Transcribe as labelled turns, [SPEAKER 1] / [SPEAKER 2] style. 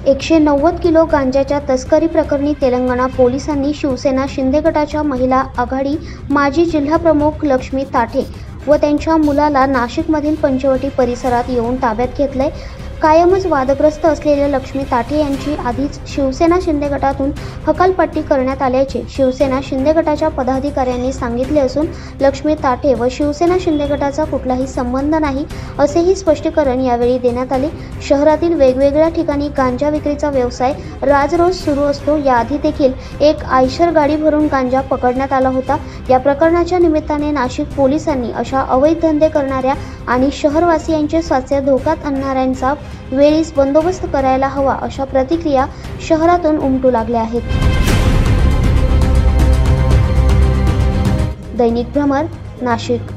[SPEAKER 1] 190 kilo गांजाच्या तस्करी प्रकरणी तेलंगणा पोलिसांनी शिवसेना शिंदे गटाच्या महिला आघाडी माजी जिल्हाप्रमुख लक्ष्मी ताठे व त्यांच्या मुलाला नाशिकमधील पंचवटी परिसरात येऊन ताब्यात घेतले। कायमच वादग्रस्त असलेल्या लक्ष्मी ताठे यांची आधीच शिवसेना शिंदे गटातून हकालपट्टी करण्यात आल्याचे शिवसेना शिंदे गटाच्या पदाधिकाऱ्यांनी सांगितले असून लक्ष्मी ताठे व शिवसेना शिंदे गटाचा कुठलाही संबंध नाही असेही स्पष्टीकरण यावेळी देण्यात आले। शहरातील वेगवेगळ्या ठिकाणी गांजा विक्रीचा व्यवसाय राजरोज सुरू असतो। याआधी देखील एक आयशर गाडी भरून गांजा पकडण्यात आला होता। या प्रकरणाच्या निमित्ताने नाशिक पोलिसांनी अशा अवैध धंदे करणाऱ्या आणि शहरवासियांचे स्वास्थ्य धोक्यात आणणाऱ्यांचा वेळीच बंदोबस्त करायला हवा अशा प्रतिक्रिया शहरातून उमटू लागल्या आहेत। दैनिक भ्रमर, नाशिक।